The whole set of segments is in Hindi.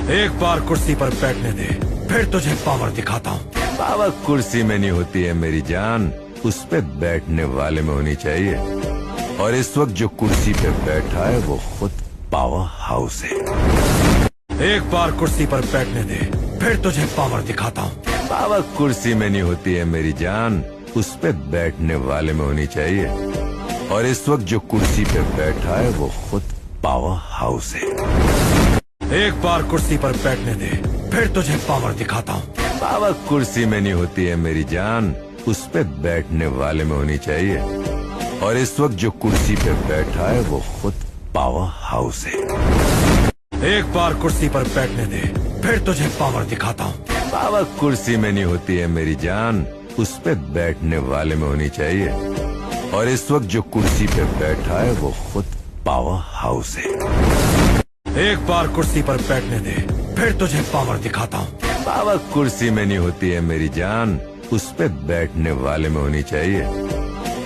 एक बार कुर्सी पर बैठने दे, फिर तुझे पावर दिखाता हूँ। पावर कुर्सी में नहीं होती है मेरी जान, उस पे बैठने वाले में होनी चाहिए। और इस वक्त जो कुर्सी पे बैठा है वो खुद पावर हाउस है। एक बार कुर्सी पर बैठने दे, फिर तुझे पावर दिखाता हूँ। पावर कुर्सी में नहीं होती है मेरी जान, उस पे बैठने वाले में होनी चाहिए। और इस वक्त जो कुर्सी पे बैठा है वो खुद पावर हाउस है। एक बार कुर्सी पर बैठने दे, फिर तुझे पावर दिखाता हूँ। पावर कुर्सी में नहीं होती है मेरी जान, उस पे बैठने वाले में होनी चाहिए। और इस वक्त जो कुर्सी पे बैठा है वो खुद पावर हाउस है। एक बार कुर्सी पर बैठने दे, फिर तुझे पावर दिखाता हूँ। पावर कुर्सी में नहीं होती है मेरी जान, उस पे बैठने वाले में होनी चाहिए। और इस वक्त जो कुर्सी पे बैठा है वो खुद पावर हाउस है। एक बार कुर्सी पर बैठने दे, फिर तुझे पावर दिखाता हूँ। पावर कुर्सी में नहीं होती है मेरी जान, उस पे बैठने वाले में होनी चाहिए।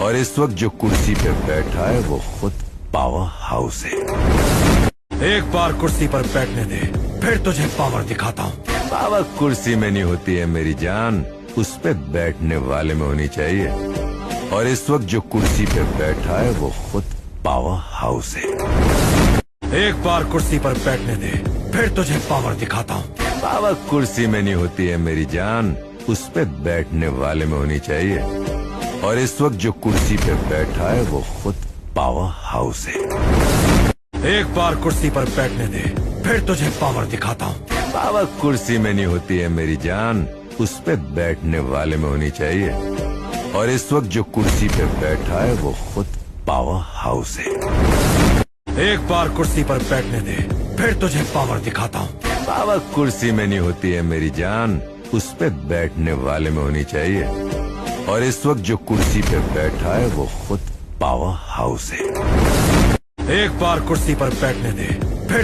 और इस वक्त जो कुर्सी पे बैठा है वो खुद पावर हाउस है। एक बार कुर्सी पर बैठने दे, फिर तुझे पावर दिखाता हूँ। पावर कुर्सी में नहीं होती है मेरी जान, उस पे बैठने वाले में होनी चाहिए। और इस वक्त जो कुर्सी पे बैठा है वो खुद पावर हाउस है। एक बार कुर्सी पर बैठने दे, फिर तुझे पावर दिखाता हूँ। पावर कुर्सी में नहीं होती है मेरी जान, उस पे बैठने वाले में होनी चाहिए। और इस वक्त जो कुर्सी पे बैठा है वो खुद पावर हाउस है। एक बार कुर्सी पर बैठने दे, फिर तुझे पावर दिखाता हूँ। पावर कुर्सी में नहीं होती है मेरी जान, उस पे बैठने वाले में होनी चाहिए। और इस वक्त जो कुर्सी पे बैठा है वो खुद पावर हाउस है। एक बार कुर्सी पर बैठने दे, फिर तुझे पावर दिखाता हूँ। पावर कुर्सी में नहीं होती है मेरी जान, उस पे बैठने वाले में होनी चाहिए। और इस वक्त जो कुर्सी पे बैठा है वो खुद पावर हाउस है। एक बार कुर्सी पर बैठने दे, फिर